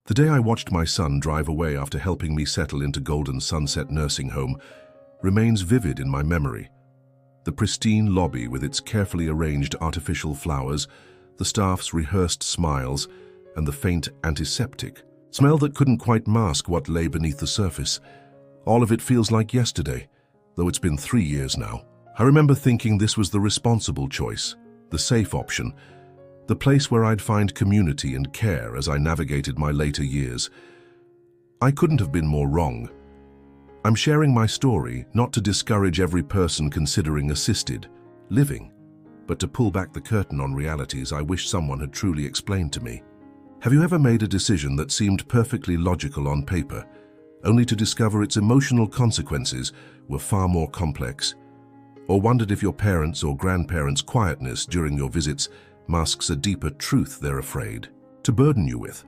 The day I watched my son drive away after helping me settle into Golden Sunset Nursing Home remains vivid in my memory. The pristine lobby with its carefully arranged artificial flowers, the staff's rehearsed smiles, and the faint antiseptic smell that couldn't quite mask what lay beneath the surface. All of it feels like yesterday, though it's been 3 years now. I remember thinking this was the responsible choice, the safe option, the place where I'd find community and care as I navigated my later years. I couldn't have been more wrong. I'm sharing my story not to discourage every person considering assisted living, but to pull back the curtain on realities I wish someone had truly explained to me. Have you ever made a decision that seemed perfectly logical on paper, only to discover its emotional consequences were far more complex? Or wondered if your parents' or grandparents' quietness during your visits masks a deeper truth they're afraid to burden you with?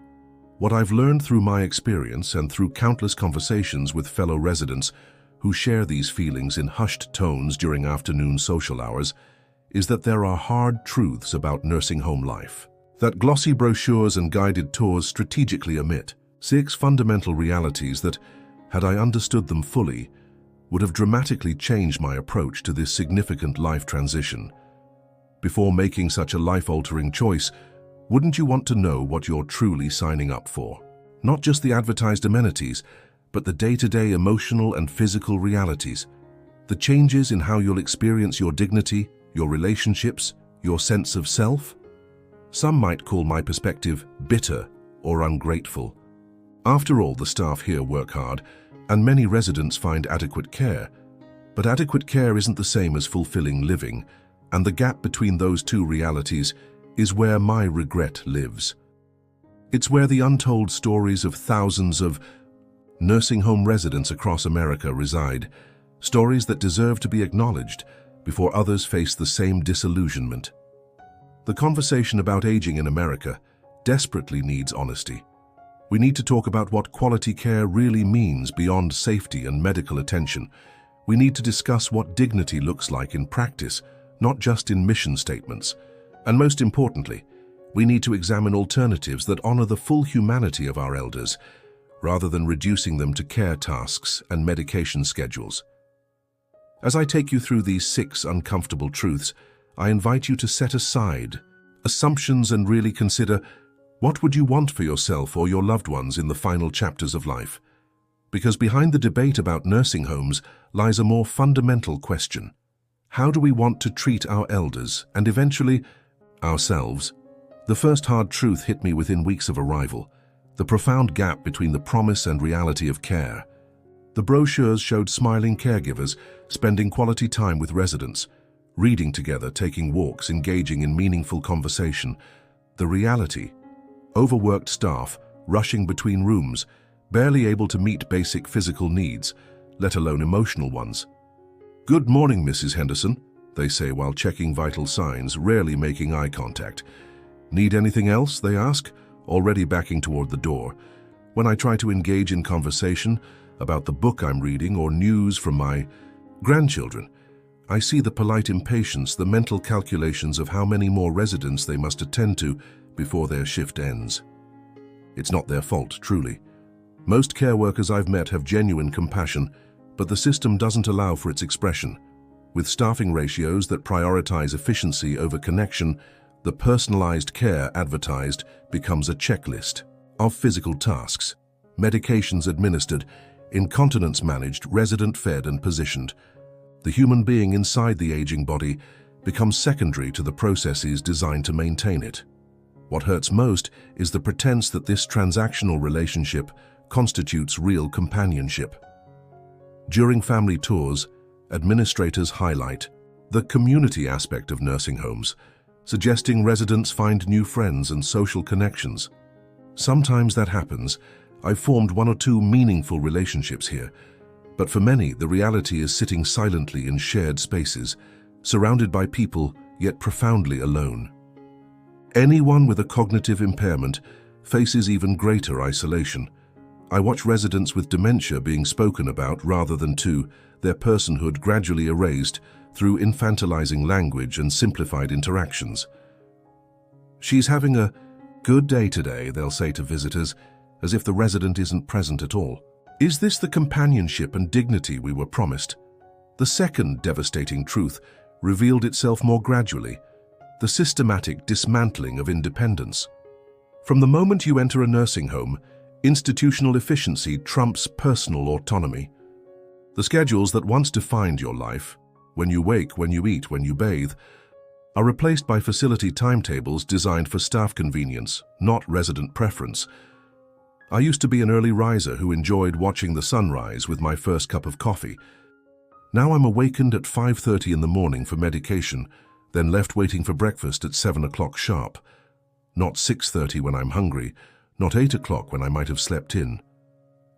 What I've learned through my experience and through countless conversations with fellow residents who share these feelings in hushed tones during afternoon social hours is that there are hard truths about nursing home life that glossy brochures and guided tours strategically omit. 6 fundamental realities that, had I understood them fully, would have dramatically changed my approach to this significant life transition. Before making such a life-altering choice, wouldn't you want to know what you're truly signing up for? Not just the advertised amenities, but the day-to-day emotional and physical realities, the changes in how you'll experience your dignity, your relationships, your sense of self? Some might call my perspective bitter or ungrateful. After all, the staff here work hard, and many residents find adequate care. But adequate care isn't the same as fulfilling living, and the gap between those two realities is where my regret lives. It's where the untold stories of thousands of nursing home residents across America reside, stories that deserve to be acknowledged before others face the same disillusionment. The conversation about aging in America desperately needs honesty. We need to talk about what quality care really means beyond safety and medical attention. We need to discuss what dignity looks like in practice, not just in mission statements. And most importantly, we need to examine alternatives that honor the full humanity of our elders, rather than reducing them to care tasks and medication schedules. As I take you through these 6 uncomfortable truths, I invite you to set aside assumptions and really consider, what would you want for yourself or your loved ones in the final chapters of life? Because behind the debate about nursing homes lies a more fundamental question. How do we want to treat our elders and eventually ourselves? The first hard truth hit me within weeks of arrival: the profound gap between the promise and reality of care. The brochures showed smiling caregivers spending quality time with residents, reading together, taking walks, engaging in meaningful conversation. The reality: overworked staff rushing between rooms, barely able to meet basic physical needs, let alone emotional ones. "Good morning, Mrs. Henderson," they say while checking vital signs, rarely making eye contact. "Need anything else?" they ask, already backing toward the door. When I try to engage in conversation about the book I'm reading or news from my grandchildren, I see the polite impatience, the mental calculations of how many more residents they must attend to before their shift ends. It's not their fault, truly. Most care workers I've met have genuine compassion, but the system doesn't allow for its expression. With staffing ratios that prioritize efficiency over connection, the personalized care advertised becomes a checklist of physical tasks, medications administered, incontinence managed, resident fed and positioned. The human being inside the aging body becomes secondary to the processes designed to maintain it. What hurts most is the pretense that this transactional relationship constitutes real companionship. During family tours, administrators highlight the community aspect of nursing homes, suggesting residents find new friends and social connections. Sometimes that happens. I've formed 1 or 2 meaningful relationships here, but for many, the reality is sitting silently in shared spaces, surrounded by people, yet profoundly alone. Anyone with a cognitive impairment faces even greater isolation. I watch residents with dementia being spoken about rather than to their personhood gradually erased through infantilizing language and simplified interactions. "She's having a good day today," they'll say to visitors, as if the resident isn't present at all. Is this the companionship and dignity we were promised? The second devastating truth revealed itself more gradually: the systematic dismantling of independence. From the moment you enter a nursing home, institutional efficiency trumps personal autonomy. The schedules that once defined your life, when you wake, when you eat, when you bathe, are replaced by facility timetables designed for staff convenience, not resident preference. I used to be an early riser who enjoyed watching the sunrise with my first cup of coffee. Now I'm awakened at 5:30 in the morning for medication, then left waiting for breakfast at 7 o'clock sharp. Not 6:30 when I'm hungry, not 8 o'clock when I might have slept in.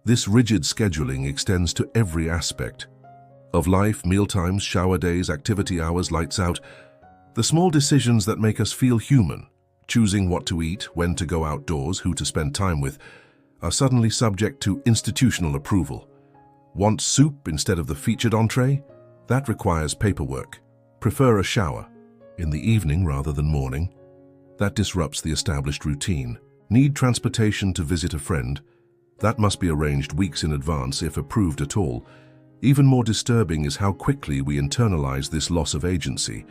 This rigid scheduling extends to every aspect of life: mealtimes, shower days, activity hours, lights out. The small decisions that make us feel human, choosing what to eat, when to go outdoors, who to spend time with, are suddenly subject to institutional approval. Want soup instead of the featured entree? That requires paperwork. Prefer a shower in the evening rather than morning? That disrupts the established routine. Need transportation to visit a friend? That must be arranged weeks in advance, if approved at all. Even more disturbing is how quickly we internalize this loss of agency.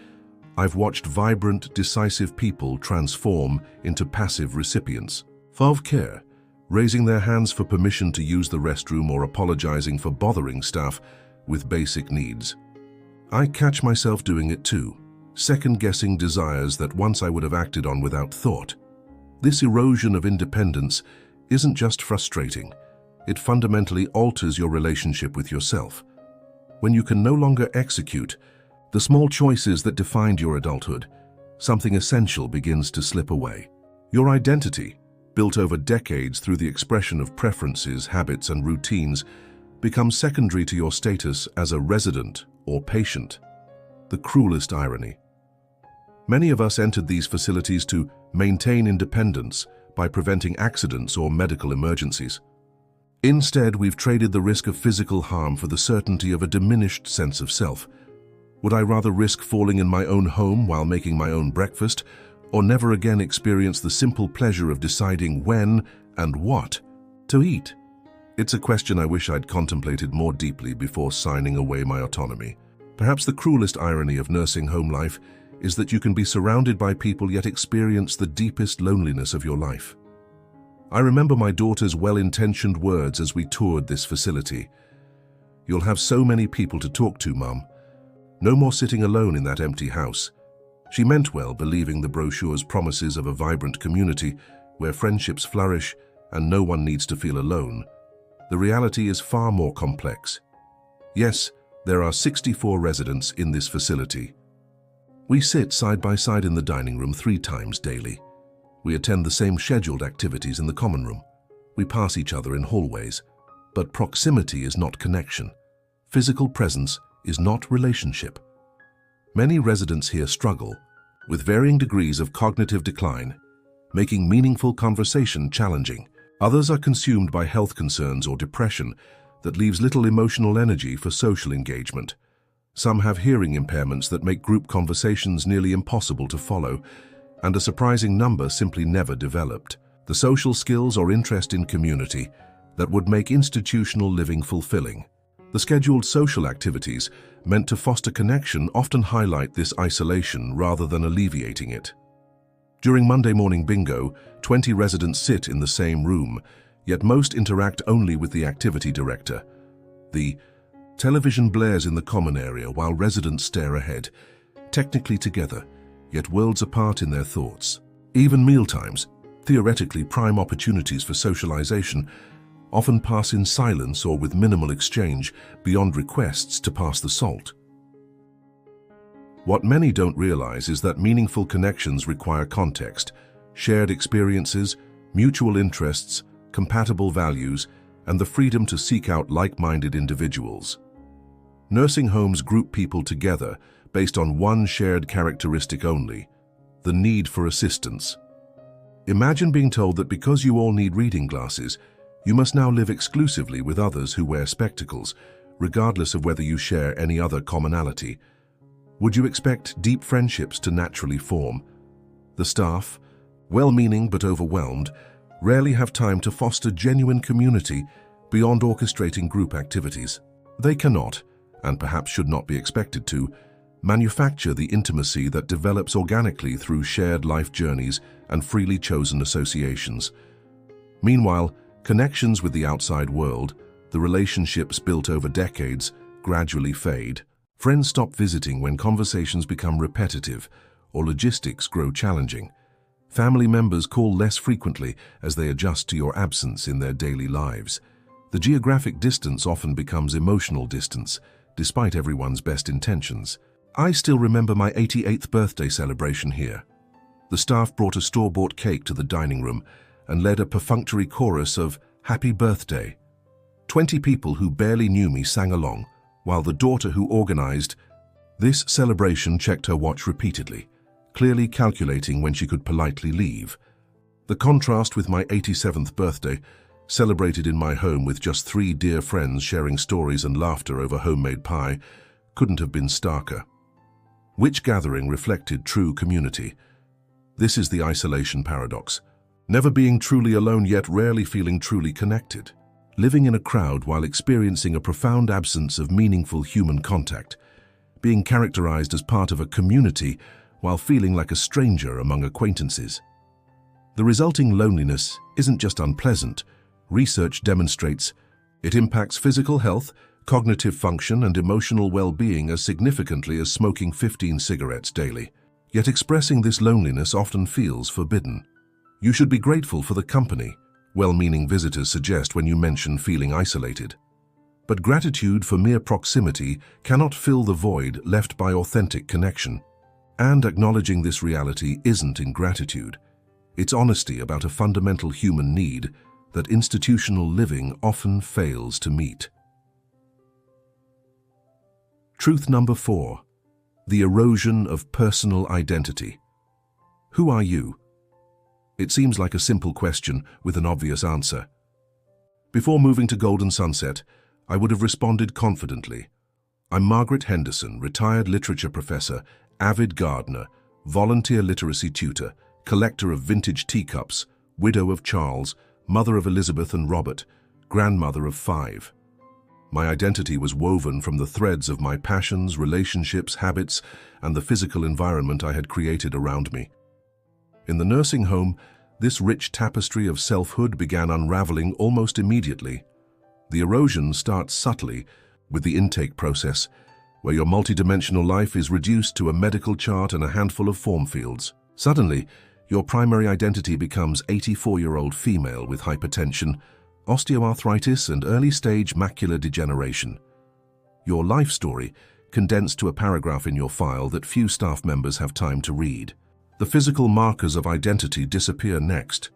I've watched vibrant, decisive people transform into passive recipients of care, raising their hands for permission to use the restroom or apologizing for bothering staff with basic needs. I catch myself doing it too, second-guessing desires that once I would have acted on without thought. This erosion of independence isn't just frustrating, it fundamentally alters your relationship with yourself. When you can no longer execute the small choices that defined your adulthood, something essential begins to slip away. Your identity, built over decades through the expression of preferences, habits, and routines, becomes secondary to your status as a resident or patient. The cruelest irony. Many of us entered these facilities to maintain independence by preventing accidents or medical emergencies. Instead, we've traded the risk of physical harm for the certainty of a diminished sense of self. Would I rather risk falling in my own home while making my own breakfast, or never again experience the simple pleasure of deciding when and what to eat? It's a question I wish I'd contemplated more deeply before signing away my autonomy. Perhaps the cruelest irony of nursing home life is that you can be surrounded by people yet experience the deepest loneliness of your life. I remember my daughter's well-intentioned words as we toured this facility. "You'll have so many people to talk to, Mum. No more sitting alone in that empty house." She meant well, believing the brochure's promises of a vibrant community where friendships flourish and no one needs to feel alone. The reality is far more complex. Yes, there are 64 residents in this facility. We sit side by side in the dining room 3 times daily. We attend the same scheduled activities in the common room. We pass each other in hallways. But proximity is not connection. Physical presence is not relationship. Many residents here struggle with varying degrees of cognitive decline, making meaningful conversation challenging. Others are consumed by health concerns or depression that leaves little emotional energy for social engagement. Some have hearing impairments that make group conversations nearly impossible to follow, and a surprising number simply never developed the social skills or interest in community that would make institutional living fulfilling. The scheduled social activities meant to foster connection often highlight this isolation rather than alleviating it. During Monday morning bingo, 20 residents sit in the same room, yet most interact only with the activity director. The television blares in the common area while residents stare ahead, technically together, yet worlds apart in their thoughts. Even mealtimes, theoretically prime opportunities for socialization, often pass in silence or with minimal exchange beyond requests to pass the salt. What many don't realize is that meaningful connections require context, shared experiences, mutual interests, compatible values, and the freedom to seek out like-minded individuals. Nursing homes group people together based on one shared characteristic only: the need for assistance. Imagine being told that because you all need reading glasses, you must now live exclusively with others who wear spectacles, regardless of whether you share any other commonality. Would you expect deep friendships to naturally form? The staff, well-meaning but overwhelmed, rarely have time to foster genuine community beyond orchestrating group activities. They cannot, and perhaps should not be expected to, manufacture the intimacy that develops organically through shared life journeys and freely chosen associations. Meanwhile, connections with the outside world, the relationships built over decades, gradually fade. Friends stop visiting when conversations become repetitive or logistics grow challenging. Family members call less frequently as they adjust to your absence in their daily lives. The geographic distance often becomes emotional distance, despite everyone's best intentions. I still remember my 88th birthday celebration here. The staff brought a store-bought cake to the dining room and led a perfunctory chorus of "Happy Birthday." 20 people who barely knew me sang along, while the daughter who organized this celebration checked her watch repeatedly, clearly calculating when she could politely leave. The contrast with my 87th birthday, celebrated in my home with just 3 dear friends sharing stories and laughter over homemade pie, couldn't have been starker. Which gathering reflected true community? This is the isolation paradox. Never being truly alone yet rarely feeling truly connected. Living in a crowd while experiencing a profound absence of meaningful human contact. Being characterized as part of a community while feeling like a stranger among acquaintances. The resulting loneliness isn't just unpleasant. Research demonstrates it impacts physical health, cognitive function, and emotional well-being as significantly as smoking 15 cigarettes daily. Yet expressing this loneliness often feels forbidden. You should be grateful for the company, well-meaning visitors suggest when you mention feeling isolated. But gratitude for mere proximity cannot fill the void left by authentic connection. And acknowledging this reality isn't ingratitude. It's honesty about a fundamental human need that institutional living often fails to meet. Truth number 4. The erosion of personal identity. Who are you? It seems like a simple question with an obvious answer. Before moving to Golden Sunset, I would have responded confidently. I'm Margaret Henderson, retired literature professor, avid gardener, volunteer literacy tutor, collector of vintage teacups, widow of Charles, mother of Elizabeth and Robert, grandmother of 5. My identity was woven from the threads of my passions, relationships, habits, and the physical environment I had created around me. In the nursing home, this rich tapestry of selfhood began unraveling almost immediately. The erosion starts subtly with the intake process, where your multidimensional life is reduced to a medical chart and a handful of form fields. Suddenly, your primary identity becomes 84-year-old female with hypertension, osteoarthritis, and early-stage macular degeneration. Your life story condensed to a paragraph in your file that few staff members have time to read. The physical markers of identity disappear next.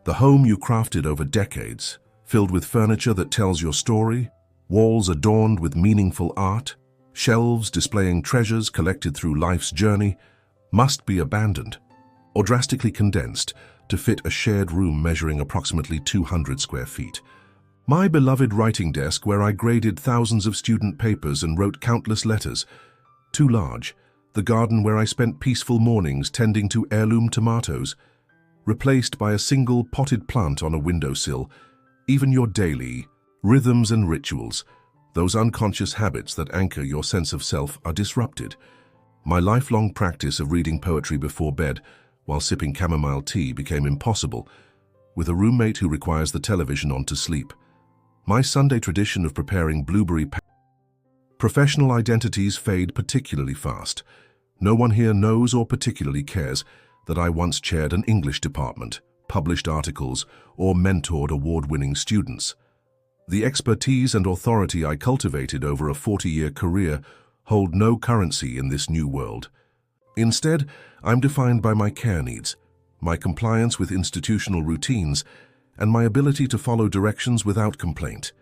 The home you crafted over decades, filled with furniture that tells your story, walls adorned with meaningful art, shelves displaying treasures collected through life's journey, must be abandoned or drastically condensed to fit a shared room measuring approximately 200 square feet. My beloved writing desk, where I graded thousands of student papers and wrote countless letters, too large. The garden where I spent peaceful mornings tending to heirloom tomatoes, replaced by a single potted plant on a windowsill. Even your daily rhythms and rituals, those unconscious habits that anchor your sense of self, are disrupted. My lifelong practice of reading poetry before bed while sipping chamomile tea became impossible, with a roommate who requires the television on to sleep. My Sunday tradition of preparing blueberry Professional identities fade particularly fast. No one here knows or particularly cares that I once chaired an English department, published articles, or mentored award-winning students. The expertise and authority I cultivated over a 40-year career hold no currency in this new world. Instead, I'm defined by my care needs, my compliance with institutional routines, and my ability to follow directions without complaint.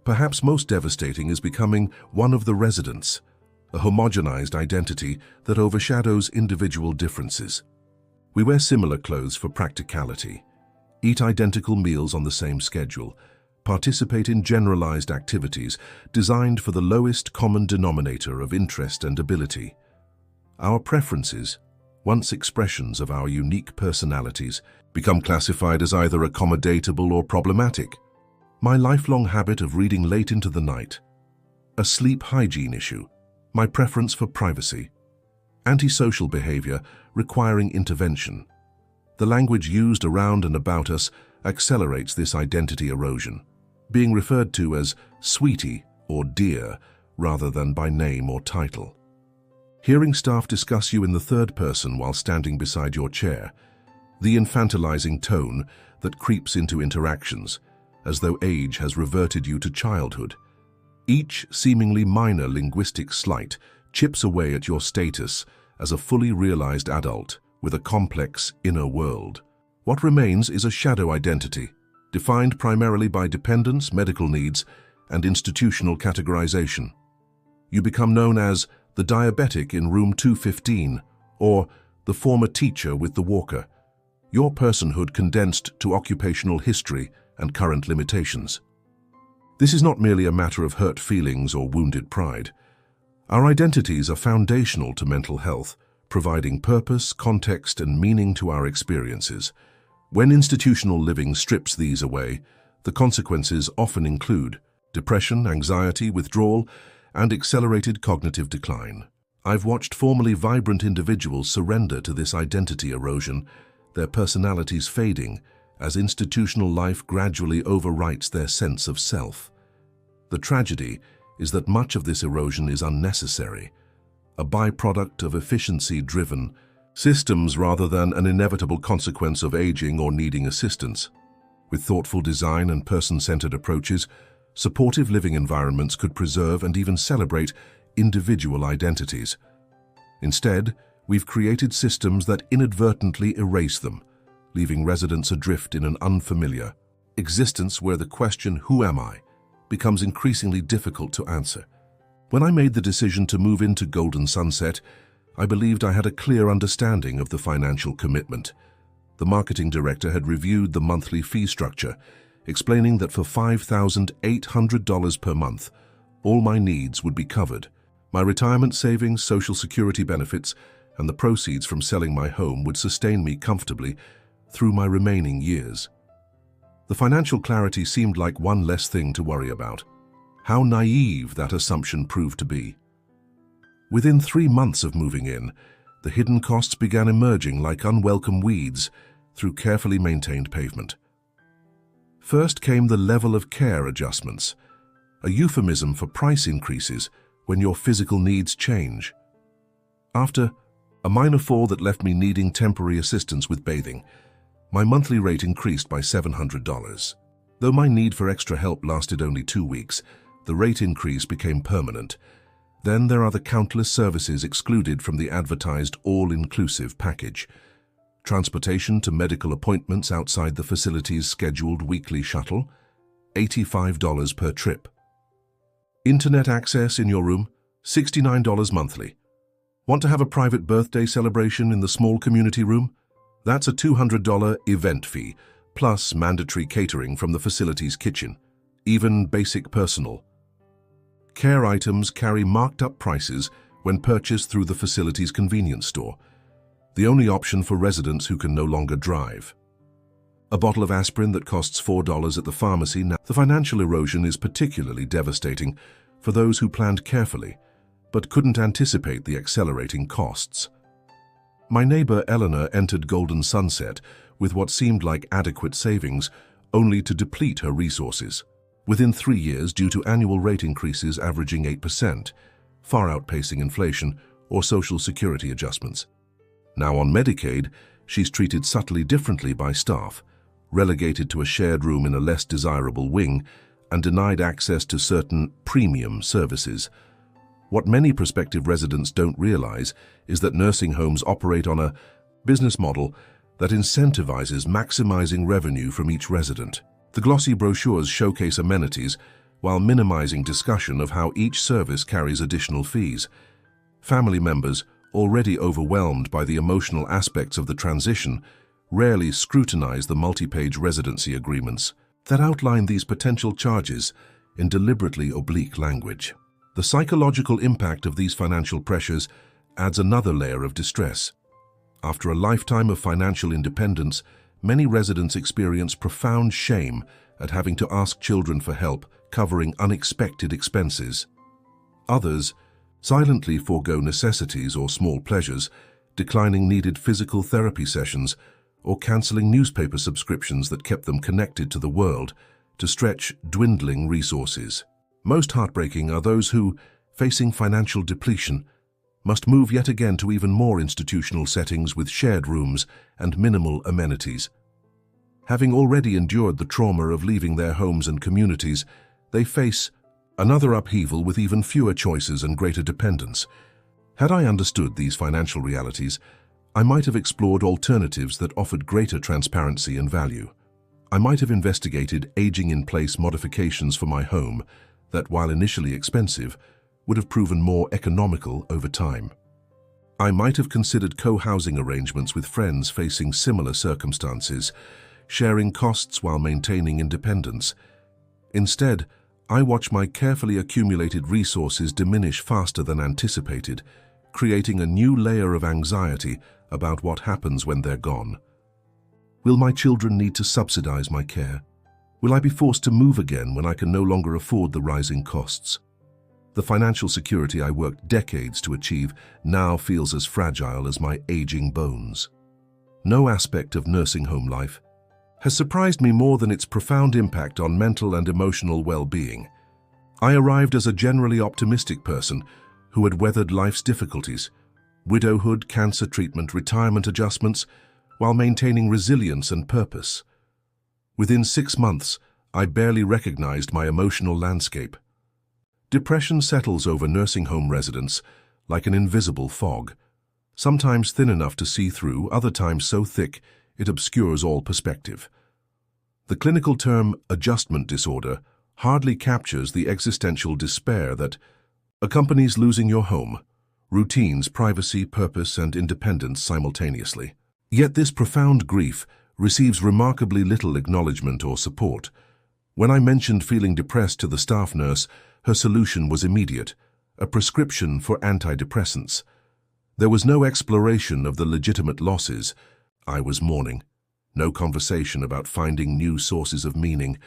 Perhaps most devastating is becoming one of the residents, a homogenized identity that overshadows individual differences. We wear similar clothes for practicality, eat identical meals on the same schedule, participate in generalized activities designed for the lowest common denominator of interest and ability. Our preferences, once expressions of our unique personalities, become classified as either accommodatable or problematic. My lifelong habit of reading late into the night, a sleep hygiene issue, my preference for privacy, antisocial behavior requiring intervention. The language used around and about us accelerates this identity erosion, being referred to as sweetie or dear rather than by name or title. Hearing staff discuss you in the third person while standing beside your chair, the infantilizing tone that creeps into interactions, as though age has reverted you to childhood. Each seemingly minor linguistic slight chips away at your status as a fully realized adult with a complex inner world. What remains is a shadow identity, defined primarily by dependence, medical needs, and institutional categorization. You become known as the diabetic in room 215 or the former teacher with the walker, your personhood condensed to occupational history and current limitations. This is not merely a matter of hurt feelings or wounded pride. Our identities are foundational to mental health, providing purpose, context, and meaning to our experiences. When institutional living strips these away, the consequences often include depression, anxiety, withdrawal, and accelerated cognitive decline. I've watched formerly vibrant individuals surrender to this identity erosion, their personalities fading as institutional life gradually overwrites their sense of self. The tragedy is that much of this erosion is unnecessary, a byproduct of efficiency-driven systems rather than an inevitable consequence of aging or needing assistance. With thoughtful design and person-centered approaches, supportive living environments could preserve and even celebrate individual identities. Instead, we've created systems that inadvertently erase them, leaving residents adrift in an unfamiliar existence where the question, "Who am I?" becomes increasingly difficult to answer. When I made the decision to move into Golden Sunset, I believed I had a clear understanding of the financial commitment. The marketing director had reviewed the monthly fee structure, explaining that for $5,800 per month, all my needs would be covered. My retirement savings, Social Security benefits, and the proceeds from selling my home would sustain me comfortably through my remaining years. The financial clarity seemed like one less thing to worry about. How naive that assumption proved to be. Within 3 months of moving in, the hidden costs began emerging like unwelcome weeds through carefully maintained pavement. First came the level of care adjustments, a euphemism for price increases when your physical needs change. After a minor fall that left me needing temporary assistance with bathing, my monthly rate increased by $700. Though my need for extra help lasted only 2 weeks, the rate increase became permanent. Then there are the countless services excluded from the advertised all-inclusive package. Transportation to medical appointments outside the facility's scheduled weekly shuttle, $85 per trip. Internet access in your room, $69 monthly. Want to have a private birthday celebration in the small community room? That's a $200 event fee, plus mandatory catering from the facility's kitchen, even basic personal. Care items carry marked-up prices when purchased through the facility's convenience store, the only option for residents who can no longer drive. A bottle of aspirin that costs $4 at the pharmacy. Now, the financial erosion is particularly devastating for those who planned carefully, but couldn't anticipate the accelerating costs. My neighbor Eleanor entered Golden Sunset with what seemed like adequate savings, only to deplete her resources. Within 3 years, due to annual rate increases averaging 8%, far outpacing inflation or Social Security adjustments. Now on Medicaid, she's treated subtly differently by staff, relegated to a shared room in a less desirable wing, and denied access to certain premium services. What many prospective residents don't realize is that nursing homes operate on a business model that incentivizes maximizing revenue from each resident. The glossy brochures showcase amenities while minimizing discussion of how each service carries additional fees. Family members, already overwhelmed by the emotional aspects of the transition, rarely scrutinize the multi-page residency agreements that outline these potential charges in deliberately oblique language. The psychological impact of these financial pressures adds another layer of distress. After a lifetime of financial independence, Many residents experience profound shame at having to ask children for help covering unexpected expenses. Others silently forego necessities or small pleasures, declining needed physical therapy sessions or cancelling newspaper subscriptions that kept them connected to the world to stretch dwindling resources. Most heartbreaking are those who, facing financial depletion, must move yet again to even more institutional settings with shared rooms and minimal amenities. Having already endured the trauma of leaving their homes and communities, they face another upheaval with even fewer choices and greater dependence. Had I understood these financial realities, I might have explored alternatives that offered greater transparency and value. I might have investigated aging-in-place modifications for my home that, while initially expensive, would have proven more economical over time. I might have considered co-housing arrangements with friends facing similar circumstances, sharing costs while maintaining independence. Instead, I watch my carefully accumulated resources diminish faster than anticipated, creating a new layer of anxiety about what happens when they're gone. Will my children need to subsidize my care? Will I be forced to move again when I can no longer afford the rising costs? The financial security I worked decades to achieve now feels as fragile as my aging bones. No aspect of nursing home life has surprised me more than its profound impact on mental and emotional well-being. I arrived as a generally optimistic person who had weathered life's difficulties, widowhood, cancer treatment, retirement adjustments, while maintaining resilience and purpose. Within 6 months, I barely recognized my emotional landscape. Depression settles over nursing home residents like an invisible fog, sometimes thin enough to see through, other times so thick it obscures all perspective. The clinical term adjustment disorder hardly captures the existential despair that accompanies losing your home, routines, privacy, purpose, and independence simultaneously. Yet this profound grief receives remarkably little acknowledgement or support. When I mentioned feeling depressed to the staff nurse, her solution was immediate: a prescription for antidepressants. There was no exploration of the legitimate losses I was mourning, no conversation about finding new sources of meaning,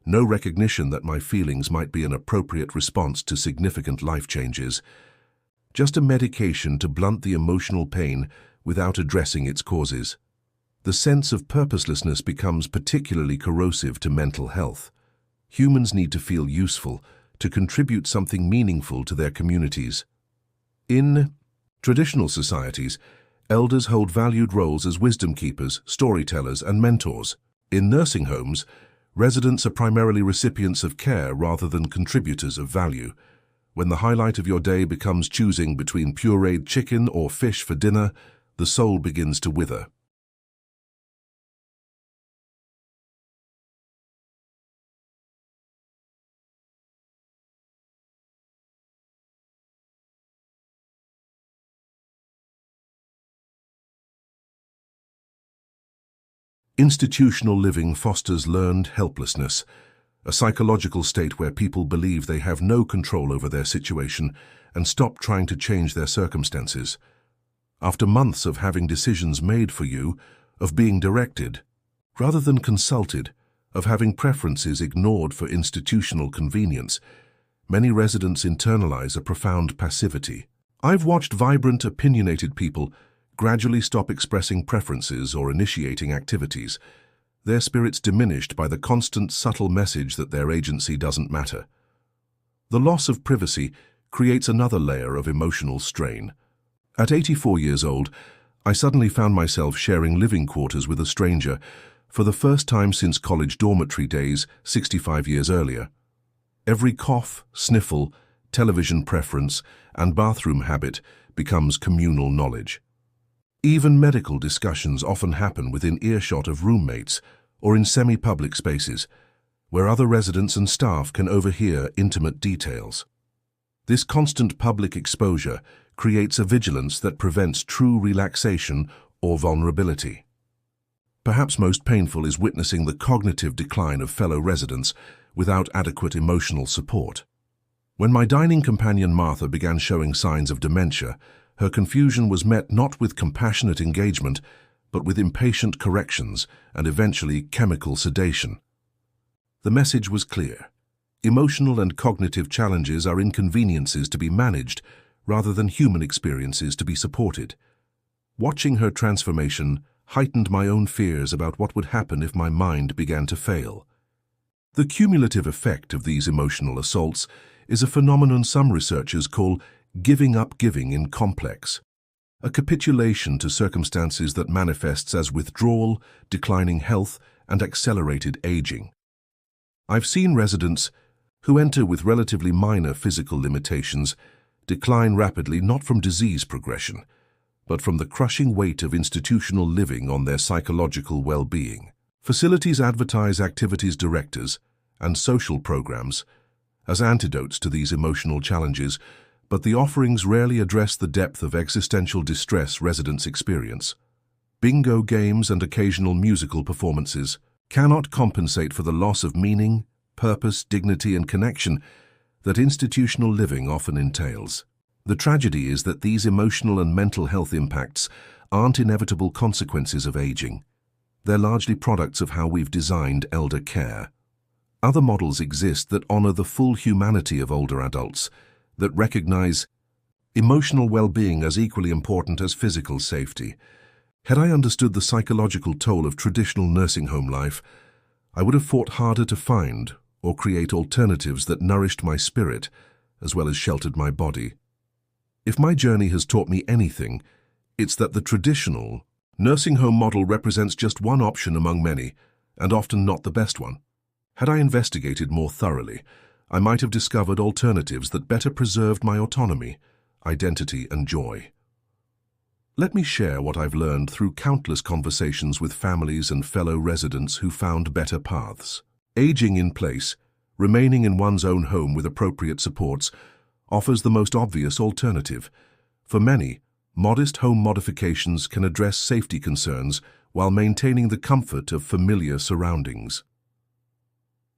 no recognition that my feelings might be an appropriate response to significant life changes. Just a medication to blunt the emotional pain without addressing its causes. The sense of purposelessness becomes particularly corrosive to mental health. Humans need to feel useful, to contribute something meaningful to their communities. In traditional societies, elders hold valued roles as wisdom keepers, storytellers, and mentors. In nursing homes, residents are primarily recipients of care rather than contributors of value. When the highlight of your day becomes choosing between pureed chicken or fish for dinner, the soul begins to wither. Institutional living fosters learned helplessness, a psychological state where people believe they have no control over their situation and stop trying to change their circumstances. After months of having decisions made for you, of being directed, rather than consulted, of having preferences ignored for institutional convenience, many residents internalize a profound passivity. I've watched vibrant, opinionated people gradually stop expressing preferences or initiating activities, their spirits diminished by the constant, subtle message that their agency doesn't matter. The loss of privacy creates another layer of emotional strain. At 84 years old, I suddenly found myself sharing living quarters with a stranger for the first time since college dormitory days 65 years earlier. Every cough, sniffle, television preference, and bathroom habit becomes communal knowledge. Even medical discussions often happen within earshot of roommates or in semi-public spaces, where other residents and staff can overhear intimate details. This constant public exposure creates a vigilance that prevents true relaxation or vulnerability. Perhaps most painful is witnessing the cognitive decline of fellow residents without adequate emotional support. When my dining companion Martha began showing signs of dementia, her confusion was met not with compassionate engagement, but with impatient corrections and eventually chemical sedation. The message was clear. Emotional and cognitive challenges are inconveniences to be managed rather than human experiences to be supported. Watching her transformation heightened my own fears about what would happen if my mind began to fail. The cumulative effect of these emotional assaults is a phenomenon some researchers call giving up giving in complex, a capitulation to circumstances that manifests as withdrawal, declining health, and accelerated aging. I've seen residents who enter with relatively minor physical limitations decline rapidly not from disease progression, but from the crushing weight of institutional living on their psychological well-being. Facilities advertise activities directors and social programs as antidotes to these emotional challenges, but the offerings rarely address the depth of existential distress residents experience. Bingo games and occasional musical performances cannot compensate for the loss of meaning, purpose, dignity, and connection that institutional living often entails. The tragedy is that these emotional and mental health impacts aren't inevitable consequences of aging. They're largely products of how we've designed elder care. Other models exist that honor the full humanity of older adults, that recognize emotional well-being as equally important as physical safety. Had I understood the psychological toll of traditional nursing home life, I would have fought harder to find or create alternatives that nourished my spirit as well as sheltered my body. If my journey has taught me anything, it's that the traditional nursing home model represents just one option among many, and often not the best one. Had I investigated more thoroughly, I might have discovered alternatives that better preserved my autonomy, identity, and joy. Let me share what I've learned through countless conversations with families and fellow residents who found better paths. Aging in place, remaining in one's own home with appropriate supports, offers the most obvious alternative. For many, modest home modifications can address safety concerns while maintaining the comfort of familiar surroundings.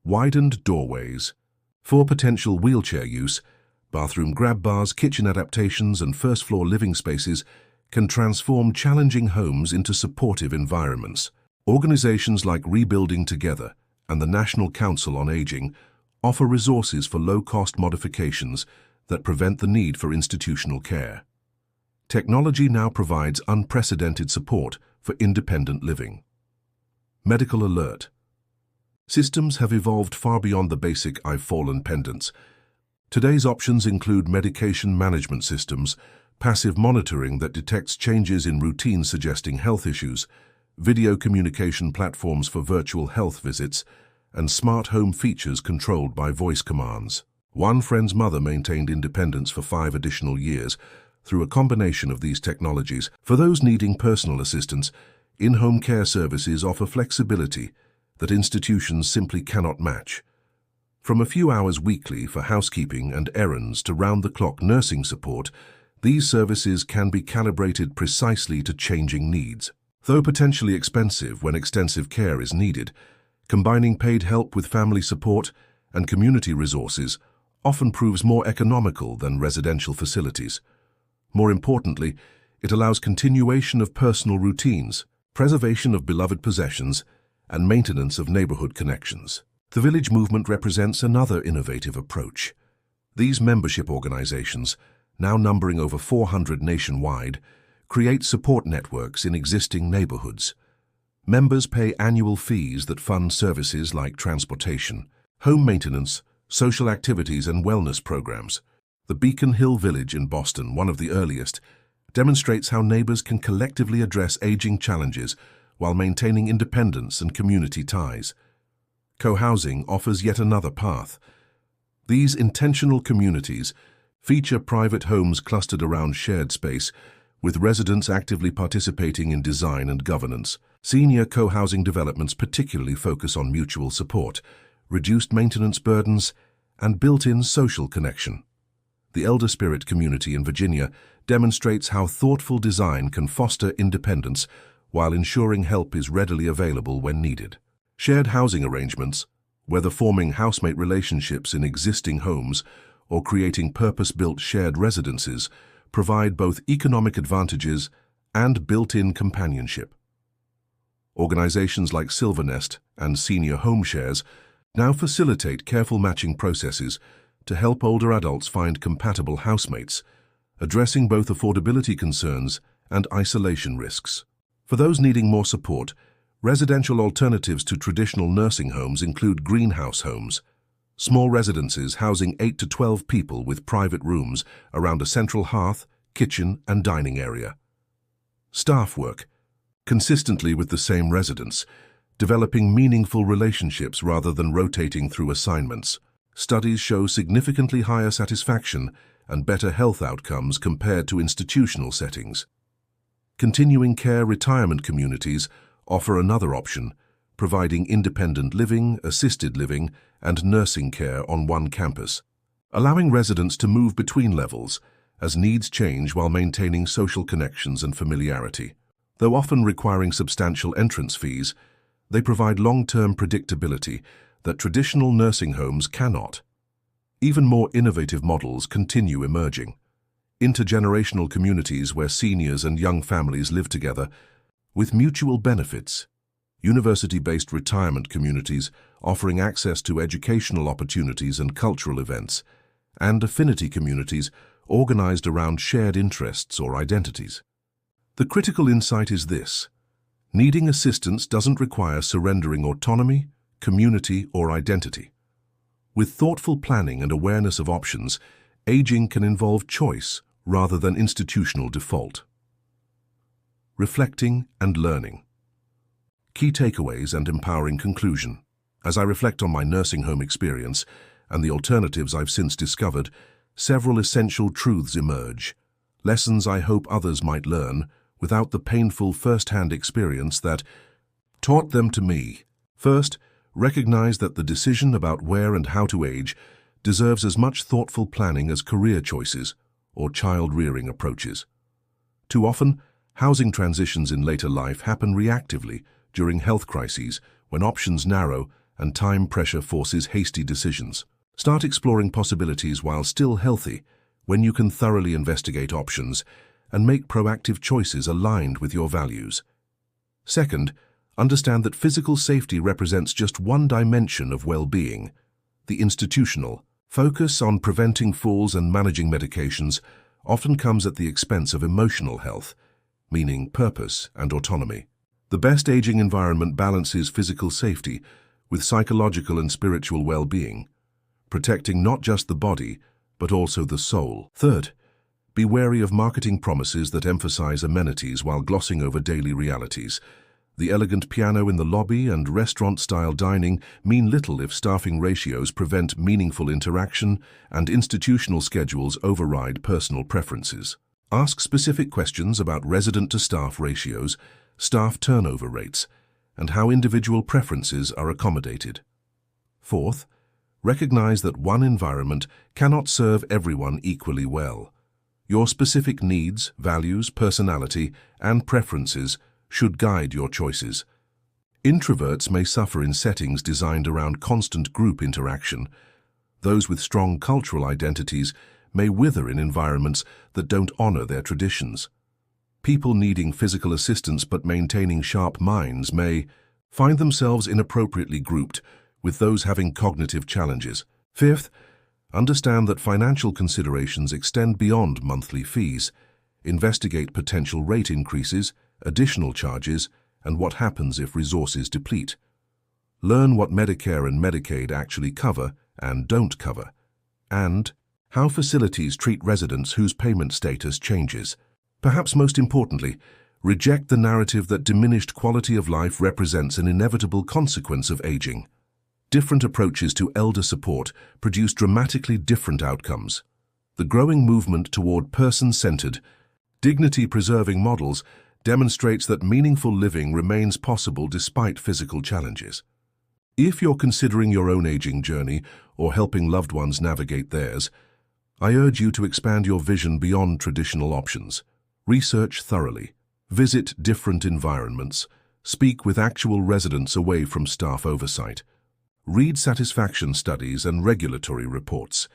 Widened doorways. For potential wheelchair use, bathroom grab bars, kitchen adaptations, and first-floor living spaces can transform challenging homes into supportive environments. Organizations like Rebuilding Together and the National Council on Aging offer resources for low-cost modifications that prevent the need for institutional care. Technology now provides unprecedented support for independent living. Medical alert. Systems have evolved far beyond the basic "I've fallen" pendants. Today's options include medication management systems, passive monitoring that detects changes in routines suggesting health issues, video communication platforms for virtual health visits, and smart home features controlled by voice commands. One friend's mother maintained independence for 5 additional years through a combination of these technologies. For those needing personal assistance, in-home care services offer flexibility that institutions simply cannot match. From a few hours weekly for housekeeping and errands to round-the-clock nursing support, these services can be calibrated precisely to changing needs. Though potentially expensive when extensive care is needed, combining paid help with family support and community resources often proves more economical than residential facilities. More importantly, it allows continuation of personal routines, preservation of beloved possessions, and maintenance of neighborhood connections. The Village Movement represents another innovative approach. These membership organizations, now numbering over 400 nationwide, create support networks in existing neighborhoods. Members pay annual fees that fund services like transportation, home maintenance, social activities, and wellness programs. The Beacon Hill Village in Boston, one of the earliest, demonstrates how neighbors can collectively address aging challenges while maintaining independence and community ties. Co-housing offers yet another path. These intentional communities feature private homes clustered around shared space, with residents actively participating in design and governance. Senior co-housing developments particularly focus on mutual support, reduced maintenance burdens, and built-in social connection. The Elder Spirit community in Virginia demonstrates how thoughtful design can foster independence while ensuring help is readily available when needed. Shared housing arrangements, whether forming housemate relationships in existing homes or creating purpose-built shared residences, provide both economic advantages and built-in companionship. Organizations like Silvernest and Senior Home Shares now facilitate careful matching processes to help older adults find compatible housemates, addressing both affordability concerns and isolation risks. For those needing more support, residential alternatives to traditional nursing homes include greenhouse homes, small residences housing 8 to 12 people with private rooms around a central hearth, kitchen, and dining area. Staff work, consistently with the same residents, developing meaningful relationships rather than rotating through assignments. Studies show significantly higher satisfaction and better health outcomes compared to institutional settings. Continuing care retirement communities offer another option, providing independent living, assisted living, and nursing care on one campus, allowing residents to move between levels as needs change while maintaining social connections and familiarity. Though often requiring substantial entrance fees, they provide long-term predictability that traditional nursing homes cannot. Even more innovative models continue emerging. Intergenerational communities where seniors and young families live together with mutual benefits. University-based retirement communities offering access to educational opportunities and cultural events, and affinity communities organized around shared interests or identities. The critical insight is this: needing assistance doesn't require surrendering autonomy, community, or identity. With thoughtful planning and awareness of options, aging can involve choice rather than institutional default. Reflecting and learning. Key takeaways and empowering conclusion. As I reflect on my nursing home experience and the alternatives I've since discovered, several essential truths emerge, lessons I hope others might learn without the painful first-hand experience that taught them to me. First, recognize that the decision about where and how to age deserves as much thoughtful planning as career choices or child-rearing approaches. Too often, housing transitions in later life happen reactively during health crises when options narrow and time pressure forces hasty decisions. Start exploring possibilities while still healthy, when you can thoroughly investigate options and make proactive choices aligned with your values. Second, understand that physical safety represents just one dimension of well-being, the institutional. Focus on preventing falls and managing medications often comes at the expense of emotional health, meaning purpose and autonomy. The best aging environment balances physical safety with psychological and spiritual well-being, protecting not just the body, but also the soul. Third, be wary of marketing promises that emphasize amenities while glossing over daily realities. The elegant piano in the lobby and restaurant-style dining mean little if staffing ratios prevent meaningful interaction and institutional schedules override personal preferences. Ask specific questions about resident-to-staff ratios, staff turnover rates, and how individual preferences are accommodated. Fourth, recognize that one environment cannot serve everyone equally well. Your specific needs, values, personality, and preferences should guide your choices. Introverts may suffer in settings designed around constant group interaction. Those with strong cultural identities may wither in environments that don't honor their traditions. People needing physical assistance but maintaining sharp minds may find themselves inappropriately grouped with those having cognitive challenges. Fifth, understand that financial considerations extend beyond monthly fees. Investigate potential rate increases, additional charges, and what happens if resources deplete. Learn what Medicare and Medicaid actually cover and don't cover, and how facilities treat residents whose payment status changes. Perhaps most importantly, reject the narrative that diminished quality of life represents an inevitable consequence of aging. Different approaches to elder support produce dramatically different outcomes. The growing movement toward person-centered, dignity-preserving models demonstrates that meaningful living remains possible despite physical challenges. If you're considering your own aging journey or helping loved ones navigate theirs, I urge you to expand your vision beyond traditional options. Research thoroughly, visit different environments, speak with actual residents away from staff oversight, read satisfaction studies and regulatory reports.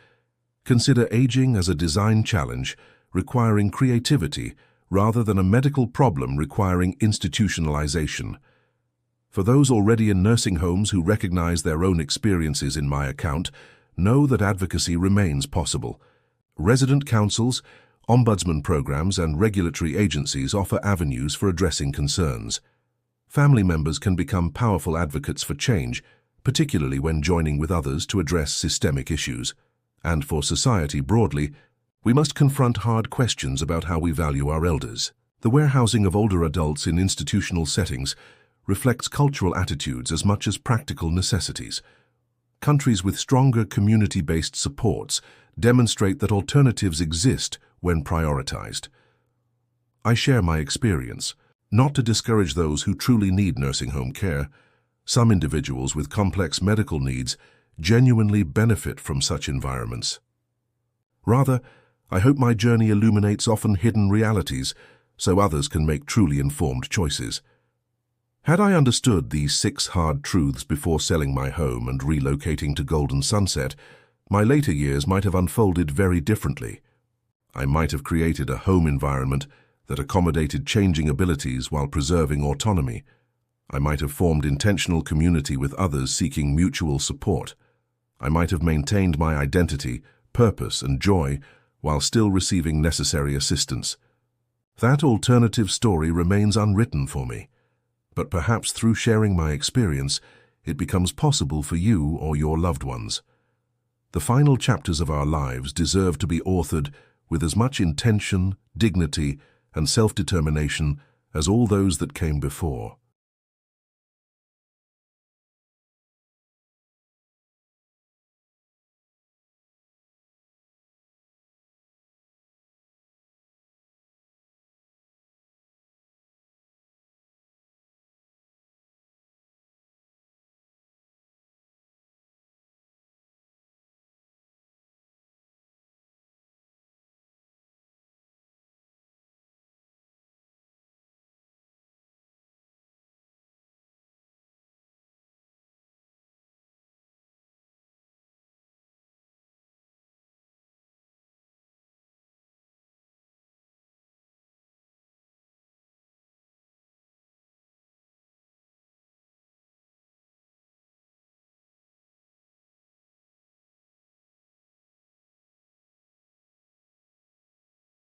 Consider aging as a design challenge requiring creativity rather than a medical problem requiring institutionalization. For those already in nursing homes who recognize their own experiences in my account, know that advocacy remains possible. Resident councils, ombudsman programs, and regulatory agencies offer avenues for addressing concerns. Family members can become powerful advocates for change, particularly when joining with others to address systemic issues. And for society broadly, we must confront hard questions about how we value our elders. The warehousing of older adults in institutional settings reflects cultural attitudes as much as practical necessities. Countries with stronger community-based supports demonstrate that alternatives exist when prioritized. I share my experience, not to discourage those who truly need nursing home care. Some individuals with complex medical needs genuinely benefit from such environments. Rather, I hope my journey illuminates often hidden realities so others can make truly informed choices. Had I understood these 6 hard truths before selling my home and relocating to Golden Sunset, my later years might have unfolded very differently. I might have created a home environment that accommodated changing abilities while preserving autonomy. I might have formed intentional community with others seeking mutual support. I might have maintained my identity, purpose, and joy while still receiving necessary assistance. That alternative story remains unwritten for me. But perhaps through sharing my experience, it becomes possible for you or your loved ones. The final chapters of our lives deserve to be authored with as much intention, dignity, and self-determination as all those that came before.